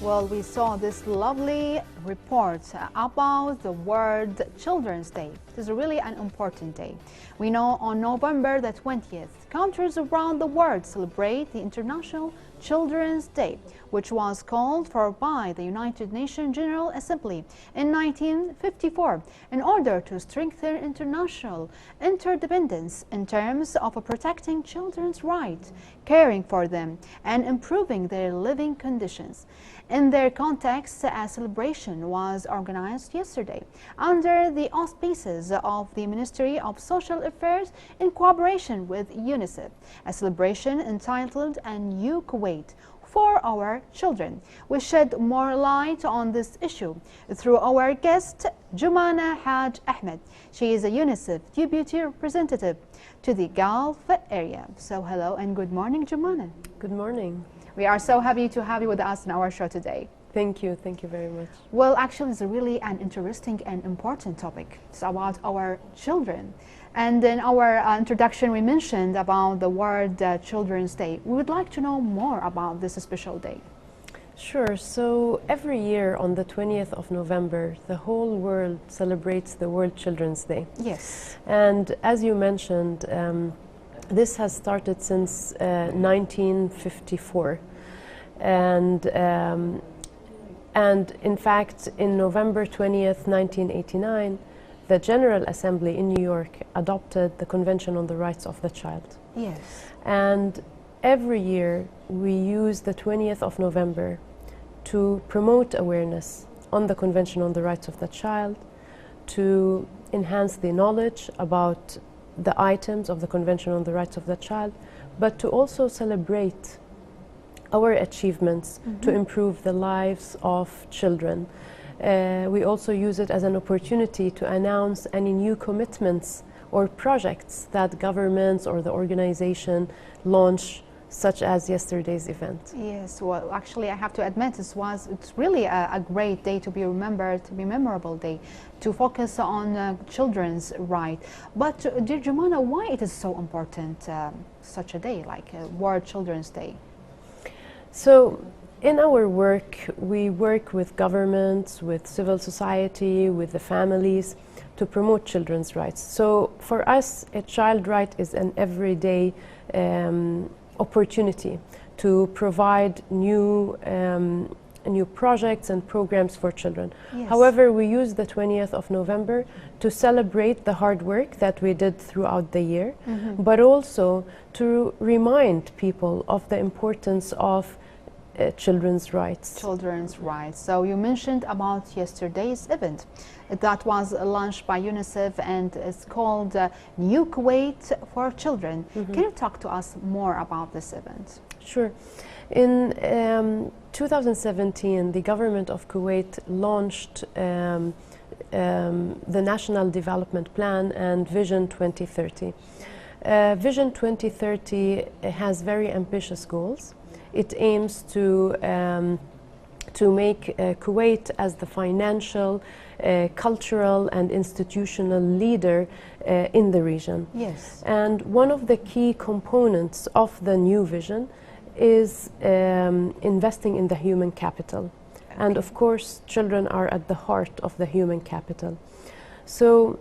Well, we saw this lovely report about the World Children's Day. It is really an important day. We know on November the 20th, countries around the world celebrate the International Children's Day, which was called for by the United Nations General Assembly in 1954 in order to strengthen international interdependence in terms of protecting children's rights, caring for them, and improving their living conditions. In their context, a celebration was organized yesterday under the auspices of the Ministry of Social Affairs in cooperation with UNICEF, a celebration entitled A New Kuwait for Our Children. We shed more light on this issue through our guest, Jumana Ahmad. She is a UNICEF Deputy Representative to the Gulf area. So hello and good morning, Jumana. Good morning. We are so happy to have you with us in our show today. Thank you very much. Well, actually, it's really an interesting and important topic. It's about our children. And in our introduction, we mentioned about the World Children's Day. We would like to know more about this special day. Sure. So every year on the 20th of November, the whole world celebrates the World Children's Day. Yes. And as you mentioned, this has started since 1954. And in fact, in November 20th, 1989, the General Assembly in New York adopted the Convention on the Rights of the Child. Yes. And every year we use the 20th of November to promote awareness on the Convention on the Rights of the Child, to enhance the knowledge about the items of the Convention on the Rights of the Child, but to also celebrate our achievements to improve the lives of children. We also use it as an opportunity to announce any new commitments or projects that governments or the organization launch, such as yesterday's event. Yes, well, actually, I have to admit, it's really a great day to be remembered, to be a memorable day, to focus on children's rights. But, dear Jumana, why it is so important, such a day, like World Children's Day? So, in our work, we work with governments, with civil society, with the families to promote children's rights. So, for us, a child right is an everyday opportunity to provide new projects and programs for children. Yes. However, we use the 20th of November to celebrate the hard work that we did throughout the year, but also to remind people of the importance of children's rights. Children's rights. So you mentioned about yesterday's event that was launched by UNICEF and it's called New Kuwait for Children. Can you talk to us more about this event? Sure. In 2017, the government of Kuwait launched the National Development Plan and Vision 2030. Vision 2030 has very ambitious goals. It aims to make Kuwait as the financial, cultural and institutional leader in the region. Yes. And one of the key components of the new vision is investing in the human capital. Okay. And of course, children are at the heart of the human capital. So,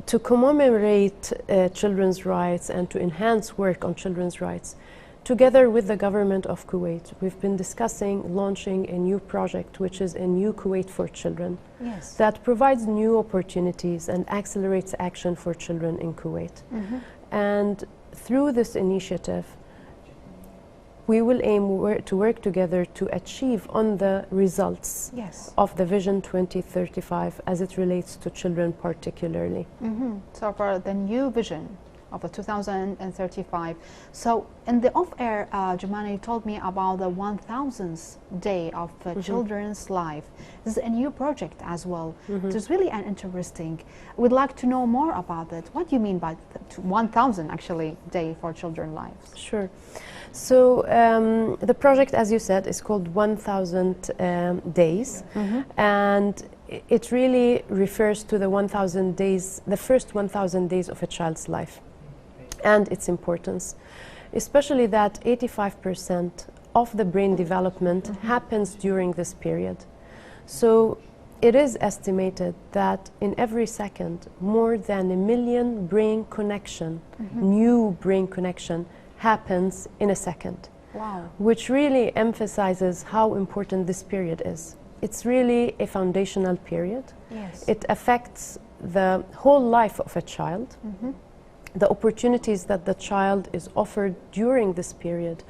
to commemorate children's rights and to enhance work on children's rights, together with the government of Kuwait, we've been discussing launching a new project, which is a New Kuwait for Children. Yes. That provides new opportunities and accelerates action for children in Kuwait. And through this initiative, we will aim to work together to achieve on the results of the Vision 2035 as it relates to children particularly. So for the new vision of the 2035. So in the off-air, Jumana, you told me about the 1000th day of children's life. This is a new project as well. It's really an interesting. We'd like to know more about it. What do you mean by 1000 actually day for children's lives? Sure. So the project, as you said, is called 1000 days, and it really refers to the 1000 days, the first 1000 days of a child's life, and its importance, especially that 85% of the brain development happens during this period. So it is estimated that in every second, more than 1 million brain connection, new brain connection, happens in a second. Wow. Which really emphasizes how important this period is. It's really a foundational period. Yes. It affects the whole life of a child, the opportunities that the child is offered during this period,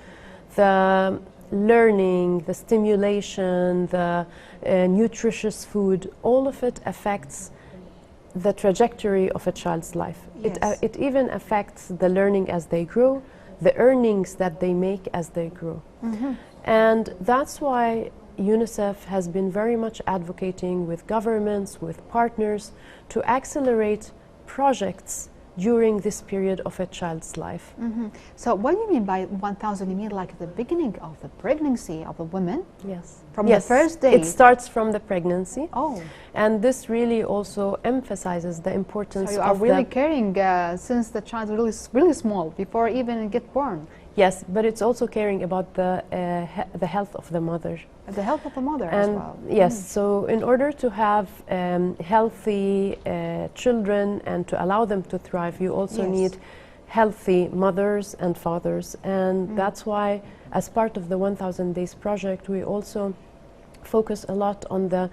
the learning, the stimulation, the nutritious food, all of it affects the trajectory of a child's life. Yes. It even affects the learning as they grow, the earnings that they make as they grow. And that's why UNICEF has been very much advocating with governments, with partners, to accelerate projects during this period of a child's life. So what do you mean by 1,000? You mean like the beginning of the pregnancy of a woman? Yes. From the first day? It starts from the pregnancy. Oh. And this really also emphasizes the importance So you are of really caring since the child is really small, before even get born. Yes, but it's also caring about the health of the mother. The health of the mother And as well. yes, so in order to have healthy children and to allow them to thrive, you also Yes. need healthy mothers and fathers. And that's why, as part of the 1,000 Days project, we also focus a lot on the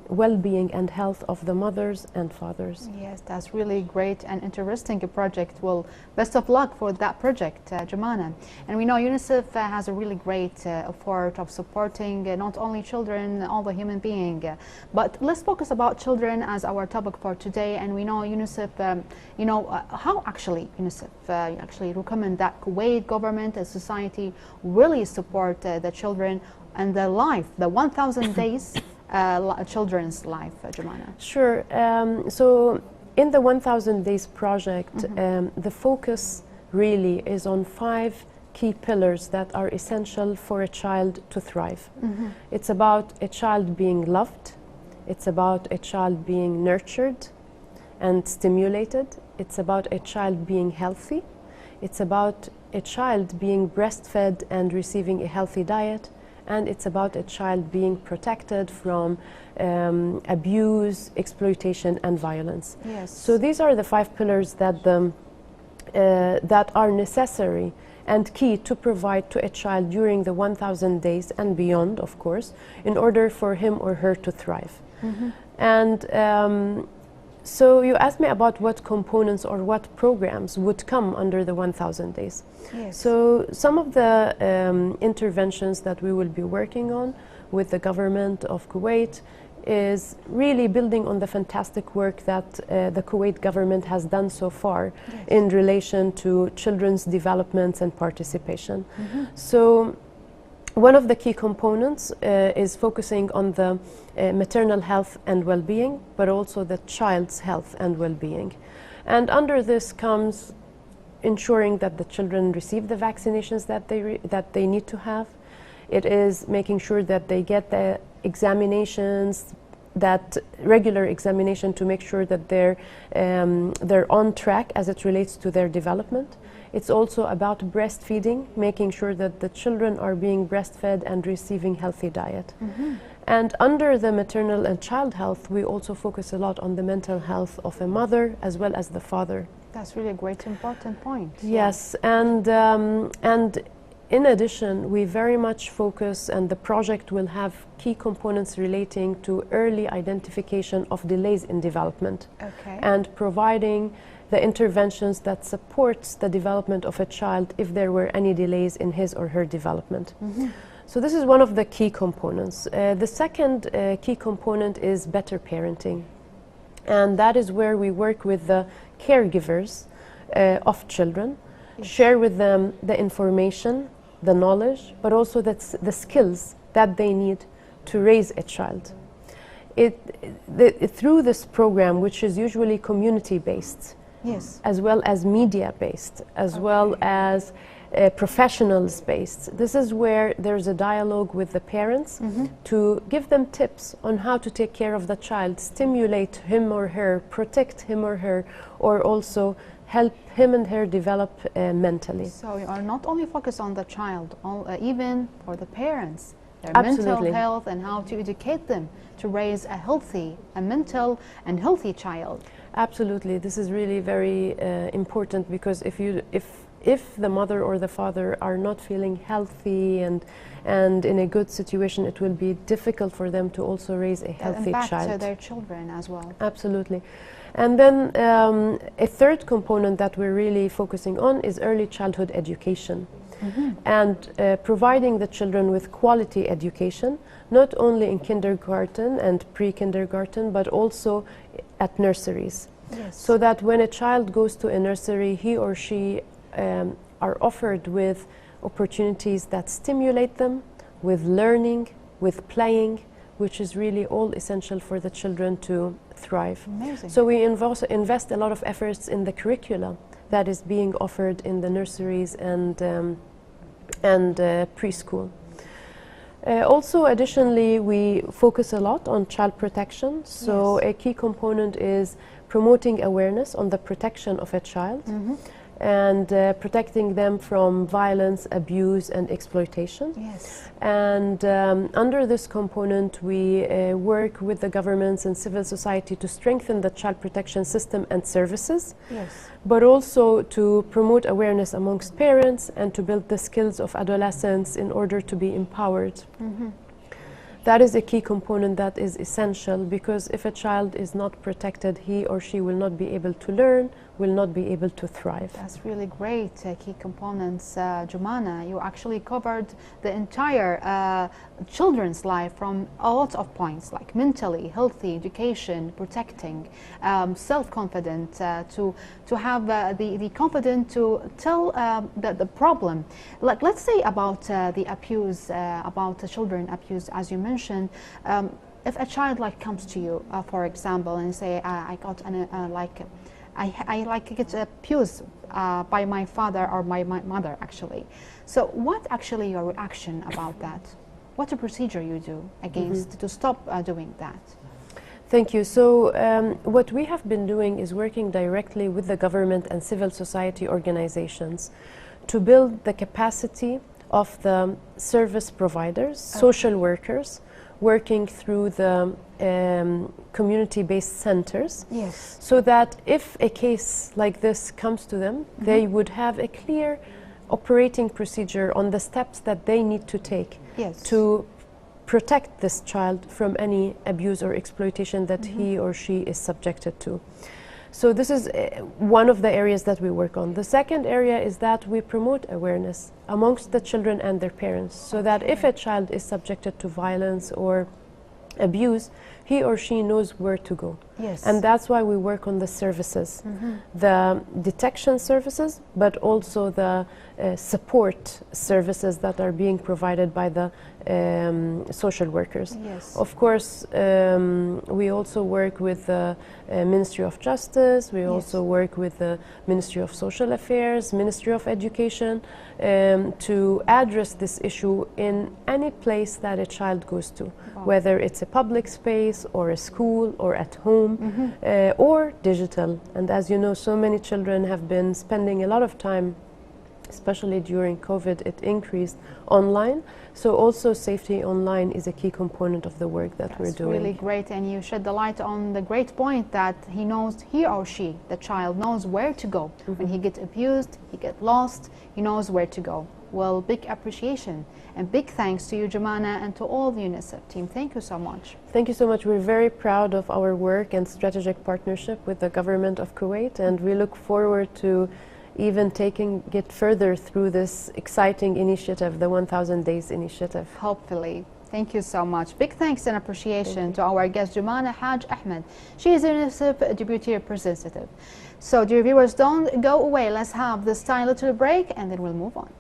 well-being and health of the mothers and fathers. Yes, that's really great and interesting project. Well, best of luck for that project, Jumana. And we know UNICEF has a really great effort of supporting not only children, all the human being, but let's focus about children as our topic for today. And we know UNICEF, how actually UNICEF actually recommend that Kuwait government and society really support the children and their life, the 1,000 days children's life, Jumana. Sure. So in the 1,000 Days project, the focus really is on 5 key pillars that are essential for a child to thrive. It's about a child being loved. It's about a child being nurtured and stimulated. It's about a child being healthy. It's about a child being breastfed and receiving a healthy diet. And it's about a child being protected from abuse, exploitation, and violence. Yes. So these are the 5 pillars that that are necessary and key to provide to a child during the 1,000 days and beyond, of course, in order for him or her to thrive. And so you asked me about what components or what programs would come under the 1,000 days. Yes. So some of the interventions that we will be working on with the government of Kuwait is really building on the fantastic work that the Kuwait government has done so far in relation to children's development and participation. So one of the key components is focusing on the maternal health and well-being, but also the child's health and well-being. And under this comes ensuring that the children receive the vaccinations that they need to have. It is making sure that they get the examinations, that regular examination, to make sure that they're on track as it relates to their development. It's also about breastfeeding, making sure that the children are being breastfed and receiving healthy diet. And under the maternal and child health, we also focus a lot on the mental health of a mother as well as the father. That's really a great important point. Yes, and in addition, we very much focus, and the project will have key components relating to early identification of delays in development. Okay. And providing the interventions that supports the development of a child if there were any delays in his or her development. So this is one of the key components. The second key component is better parenting. And that is where we work with the caregivers of children, share with them the information, the knowledge, but also the skills that they need to raise a child. Through this program, which is usually community-based, Yes. as well as media-based, as well as professionals-based. This is where there's a dialogue with the parents to give them tips on how to take care of the child, stimulate him or her, protect him or her, or also help him and her develop mentally. So you are not only focused on the child, even for the parents, their Absolutely. mental health and how to educate them to raise a mental and healthy child. Absolutely, this is really very important, because if the mother or the father are not feeling healthy and in a good situation, it will be difficult for them to also raise a healthy child. To their children as well. Absolutely. And then a third component that we're really focusing on is early childhood education. And providing the children with quality education, not only in kindergarten and pre-kindergarten, but also at nurseries. Yes. So that when a child goes to a nursery, he or she are offered with opportunities that stimulate them, with learning, with playing, which is really all essential for the children to thrive. Amazing. So we invest a lot of efforts in the curricula that is being offered in the nurseries and preschool. Also, additionally, we focus a lot on child protection. So Yes. a key component is promoting awareness on the protection of a child and protecting them from violence, abuse, and exploitation. Yes. And under this component, we work with the governments and civil society to strengthen the child protection system and services, Yes. but also to promote awareness amongst parents and to build the skills of adolescents in order to be empowered. That is a key component that is essential, because if a child is not protected, he or she will not be able to learn, will not be able to thrive. That's really great key components, Jumana. You actually covered the entire children's life from a lot of points, like mentally healthy, education, protecting, self-confident, to have the confidence to tell the problem. Like, let's say about the abuse, about the children abuse, as you mentioned. If a child comes to you, for example, and say, I got I get abused by my father or my mother, actually. So what actually your reaction about that? What a procedure you do against to stop doing that? Thank you. So what we have been doing is working directly with the government and civil society organizations to build the capacity of the service providers, social workers, working through the community-based centers, Yes. so that if a case like this comes to them, they would have a clear operating procedure on the steps that they need to take Yes. to protect this child from any abuse or exploitation that he or she is subjected to. So this is one of the areas that we work on. The second area is that we promote awareness amongst the children and their parents, so that if a child is subjected to violence or abuse, he or she knows where to go. Yes. And that's why we work on the services, the detection services, but also the support services that are being provided by the social workers. Yes. Of course, we also work with the Ministry of Justice, we also work with the Ministry of Social Affairs, Ministry of Education, to address this issue in any place that a child goes to, whether it's a public space or a school or at home or digital. And as you know, so many children have been spending a lot of time, especially during COVID, it increased online. So also safety online is a key component of the work that we're doing. That's really great, and you shed the light on the great point that he or she, the child, knows where to go. When he gets abused, he gets lost, he knows where to go. Well, big appreciation and big thanks to you, Jumana, and to all the UNICEF team. Thank you so much. Thank you so much. We're very proud of our work and strategic partnership with the government of Kuwait, and we look forward to even taking it further through this exciting initiative, the 1000 Days Initiative. Hopefully. Thank you so much. Big thanks and appreciation to our guest, Jumana Haj Ahmed. She is UNICEF Deputy Representative. So, dear viewers, don't go away. Let's have this tiny little break and then we'll move on.